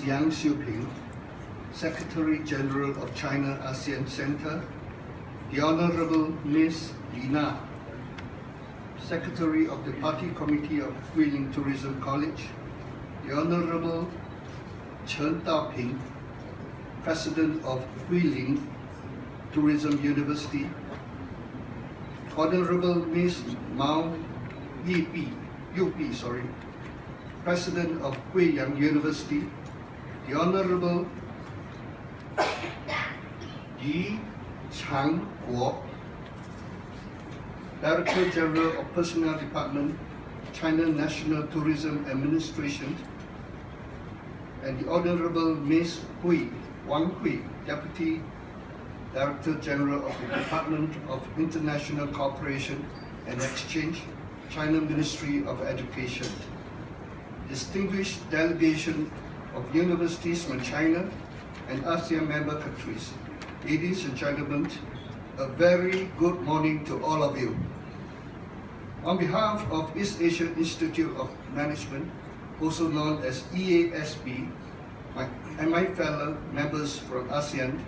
Yang Xiuping, Secretary General of China-ASEAN Center, the Honorable Ms. Lina, Secretary of the Party Committee of Guilin Tourism College, the Honorable Chen Daoping, President of Guilin Tourism University, Honorable Ms. Mao Yupi, President of Guiyang University, the Honorable Yi Changguo, Director General of Personnel Department, China National Tourism Administration, and the Honorable Ms. Wang Hui, Deputy Director General of the Department of International Cooperation and Exchange, China Ministry of Education. Distinguished delegation of universities from China and ASEAN member countries. Ladies and gentlemen, a very good morning to all of you. On behalf of East Asian Institute of Management, also known as EASB, and my fellow members from ASEAN,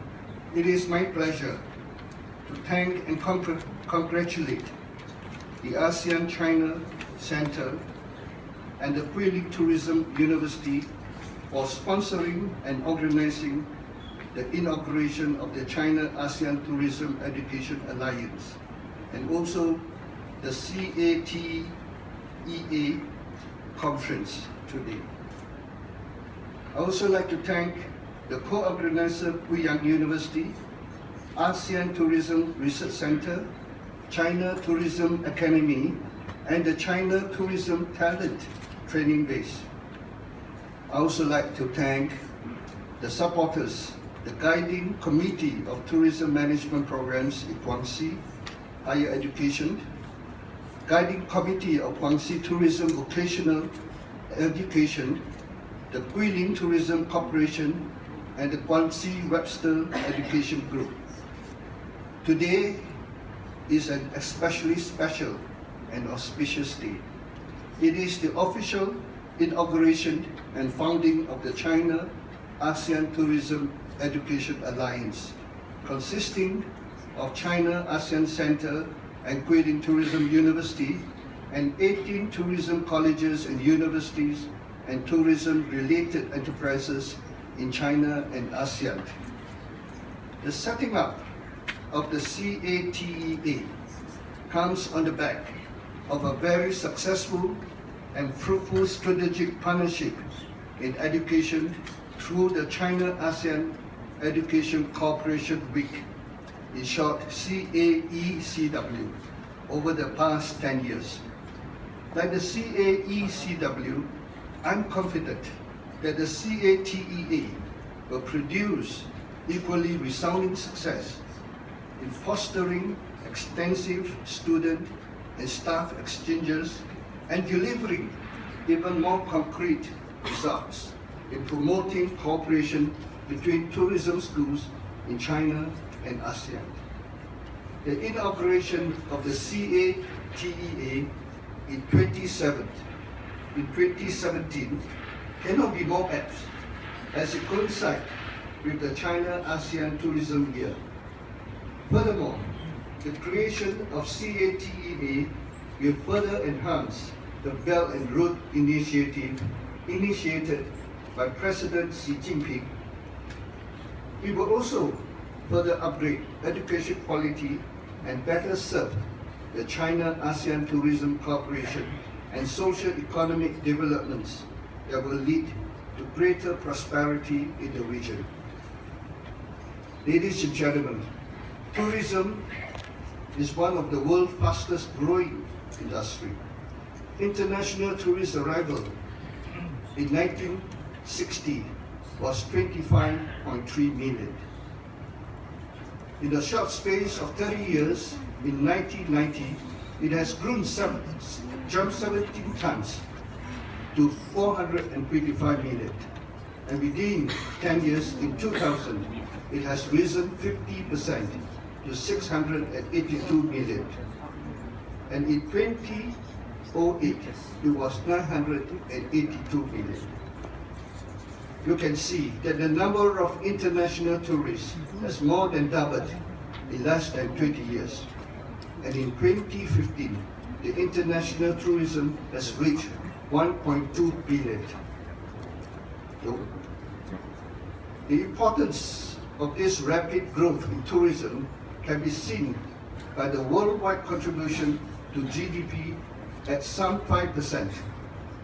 it is my pleasure to thank and congratulate the ASEAN China Center and the Guilin Tourism University for sponsoring and organizing the inauguration of the China-ASEAN Tourism Education Alliance, and also the CATEA conference today. I also like to thank the co-organizer Guiyang University, ASEAN Tourism Research Center, China Tourism Academy, and the China Tourism Talent Training Base. I also like to thank the supporters, the Guiding Committee of Tourism Management Programs in Guangxi Higher Education, Guiding Committee of Guangxi Tourism Vocational Education, the Guilin Tourism Corporation, and the Guangxi Webster Education Group. Today is an especially special and auspicious day. It is the official inauguration and founding of the China-ASEAN Tourism Education Alliance, consisting of China-ASEAN Center and Guilin Tourism University and 18 tourism colleges and universities and tourism-related enterprises in China and ASEAN. The setting up of the CATEA comes on the back of a very successful and fruitful strategic partnership in education through the China-ASEAN Education Cooperation Week, in short CAECW, over the past 10 years. Like the CAECW, I'm confident that the CATEA will produce equally resounding success in fostering extensive student and staff exchanges and delivering even more concrete results in promoting cooperation between tourism schools in China and ASEAN. The inauguration of the CATEA in 2017 cannot be more apt as it coincides with the China-ASEAN Tourism Year. Furthermore, the creation of CATEA will further enhance the Belt and Road Initiative initiated by President Xi Jinping. We will also further upgrade education quality and better serve the China-ASEAN Tourism Cooperation and socio-economic developments that will lead to greater prosperity in the region. Ladies and gentlemen, tourism is one of the world's fastest growing industry. International tourist arrival in 1960 was 25.3 million. In a short space of 30 years, in 1990, it has grown jumped 17 times to 425 million. And within 10 years, in 2000, it has risen 50% to 682 million. And in 2008, it was 982 million. you can see that the number of international tourists has more than doubled in less than 20 years. And in 2015, the international tourism has reached 1.2 billion. The importance of this rapid growth in tourism can be seen by the worldwide contribution to GDP at some 5%,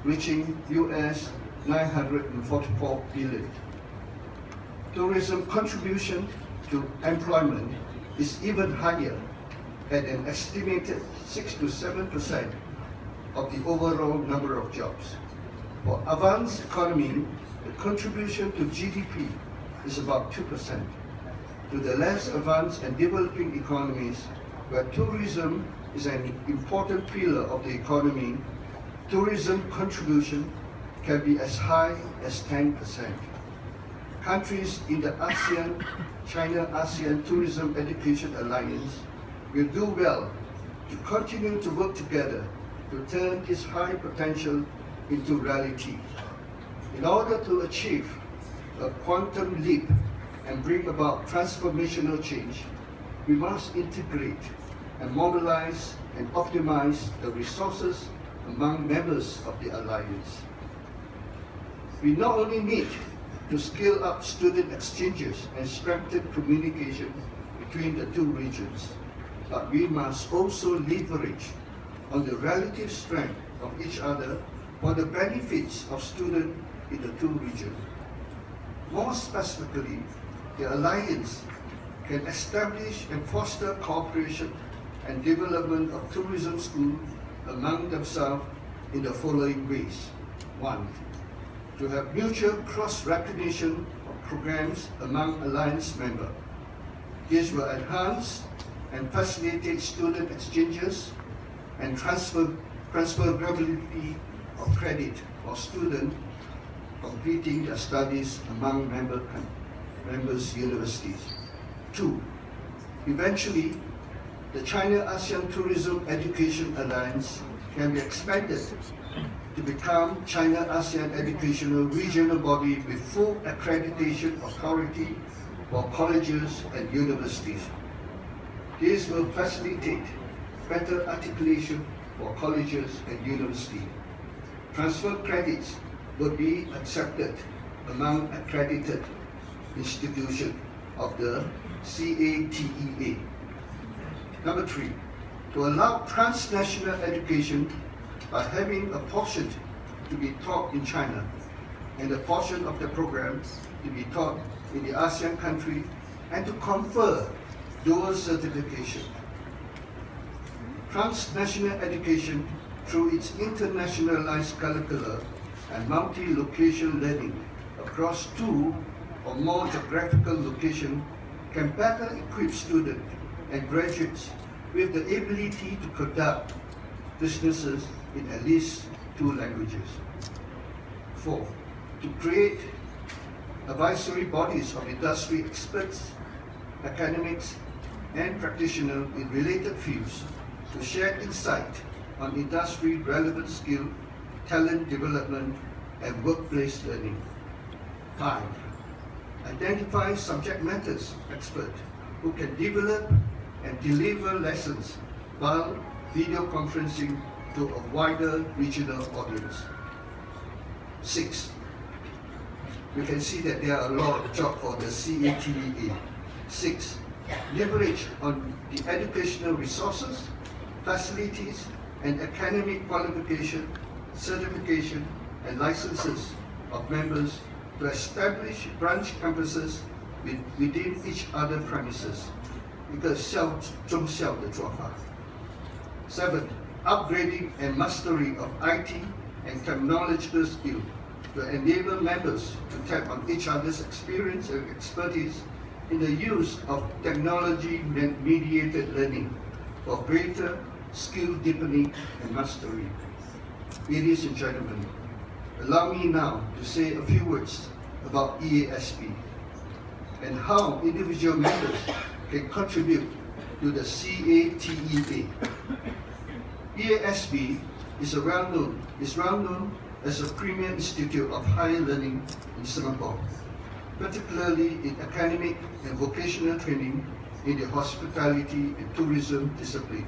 reaching US 944 billion. Tourism contribution to employment is even higher at an estimated 6 to 7% of the overall number of jobs. For advanced economy, the contribution to GDP is about 2%. To the less advanced and developing economies, where tourism is an important pillar of the economy, tourism contribution can be as high as 10%. Countries in the ASEAN, China-ASEAN Tourism Education Alliance will do well to continue to work together to turn this high potential into reality. In order to achieve a quantum leap and bring about transformational change, we must integrate and mobilize and optimize the resources among members of the Alliance. We not only need to scale up student exchanges and strengthen communication between the two regions, but we must also leverage on the relative strength of each other for the benefits of students in the two regions. More specifically, the Alliance can establish and foster cooperation and development of tourism schools among themselves in the following ways. 1. To have mutual cross-recognition of programs among Alliance members. This will enhance and facilitate student exchanges and transferability of credit for students completing their studies among members' universities. 2. Eventually, the China-ASEAN Tourism Education Alliance can be expanded to become China-ASEAN Educational Regional Body with full accreditation authority for colleges and universities. This will facilitate better articulation for colleges and universities. Transfer credits will be accepted among accredited institutions of the CATEA. Number 3, to allow transnational education by having a portion to be taught in China and a portion of the program to be taught in the ASEAN country, and to confer dual certification. Transnational education through its internationalized curricula and multi-location learning across 2 or more geographical locations can better equip students and graduates with the ability to conduct businesses in at least 2 languages. 4. To create advisory bodies of industry experts, academics, and practitioners in related fields to share insight on industry-relevant skill, talent development, and workplace learning. 5. Identify subject matter experts who can develop and deliver lessons while video conferencing to a wider regional audience. 6. You can see that there are a lot of jobs for the CATEA. 6. Leverage on the educational resources, facilities, and academic qualification, certification, and licenses of members to establish branch campuses within each other premises. 一个中校的做法。7. Upgrading and mastery of IT and technological skill to enable members to tap on each other's experience and expertise in the use of technology-mediated learning for greater skill deepening and mastery. Ladies and gentlemen, allow me now to say a few words about EASP and how individual members can contribute to the CATEA. EASP is well known as a premier institute of higher learning in Singapore, particularly in academic and vocational training in the hospitality and tourism discipline.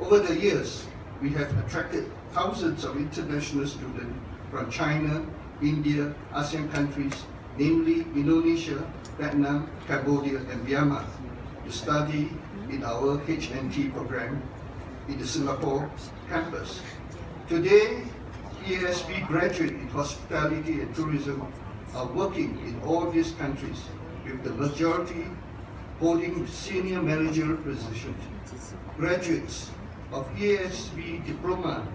Over the years, we have attracted thousands of international students from China, India, ASEAN countries, namely Indonesia, Vietnam, Cambodia, and Myanmar, to study in our HNT program in the Singapore campus. Today, EASB graduates in hospitality and tourism are working in all these countries, with the majority holding senior managerial positions. Graduates of EASB diploma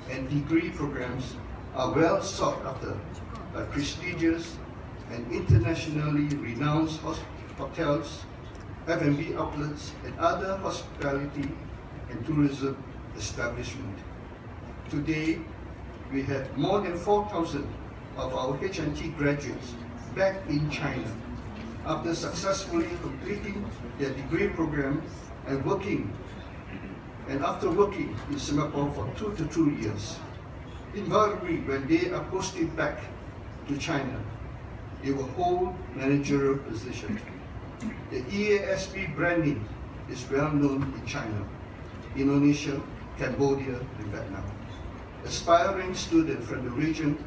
and degree programs are well sought after by prestigious and internationally renowned hotels, F&B outlets, and other hospitality and tourism establishments. Today, we have more than 4,000 of our HNT graduates back in China after successfully completing their degree program and after working in Singapore for 2 to 2 years. Invariably, when they are posted back to China, they will hold managerial positions. The EASB branding is well known in China, Indonesia, Cambodia, and Vietnam. Aspiring students from the region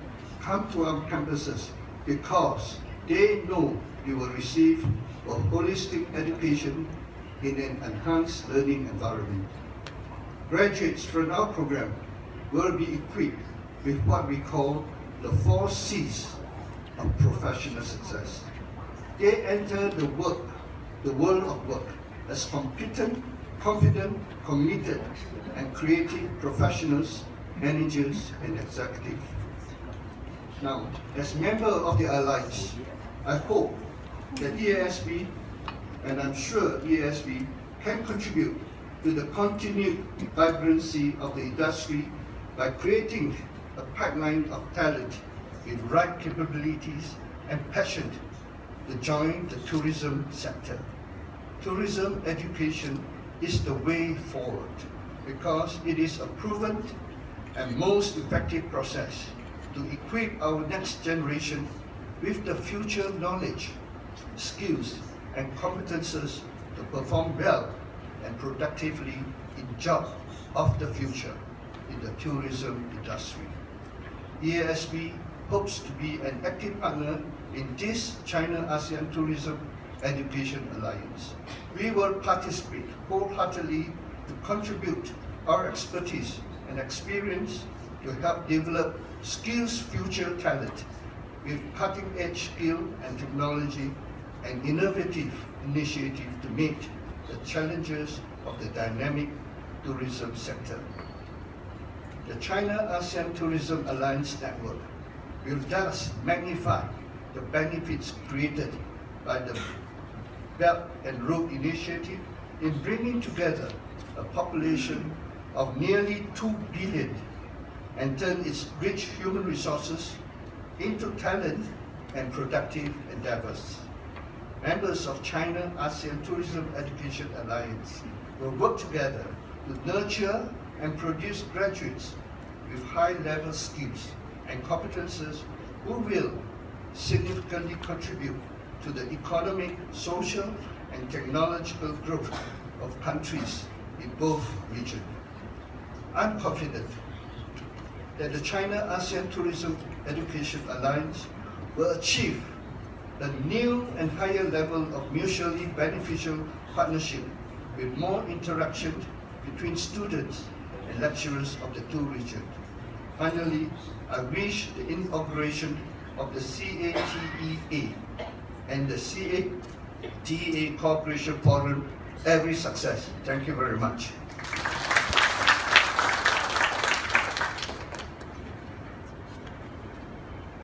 come to our campuses because they know they will receive a holistic education in an enhanced learning environment. Graduates from our program will be equipped with what we call the 4 C's of professional success. They enter the world of work as competent, confident, committed, and creative professionals, managers, and executives. Now, as member of the Alliance, I hope that EASB, and I'm sure EASB, can contribute to the continued vibrancy of the industry by creating a pipeline of talent with right capabilities and passion to join the tourism sector. Tourism education is the way forward because it is a proven and most effective process to equip our next generation with the future knowledge, skills, and competences to perform well and productively in jobs of the future in the tourism industry. EASB hopes to be an active partner in this China-ASEAN Tourism Education Alliance. We will participate wholeheartedly to contribute our expertise and experience to help develop skills future talent with cutting-edge skill and technology and innovative initiative to meet the challenges of the dynamic tourism sector. The China-ASEAN Tourism Alliance Network will thus magnify the benefits created by the Belt and Road Initiative in bringing together a population of nearly 2 billion and turn its rich human resources into talent and productive endeavors. Members of China-ASEAN Tourism Education Alliance will work together to nurture and produce graduates with high-level skills and competences who will significantly contribute to the economic, social, and technological growth of countries in both regions. I'm confident that the China-ASEAN Tourism Education Alliance will achieve a new and higher level of mutually beneficial partnership with more interaction between students and lecturers of the two regions. Finally, I wish the inauguration of the CATEA and the CATEA Cooperation Forum every success. Thank you very much.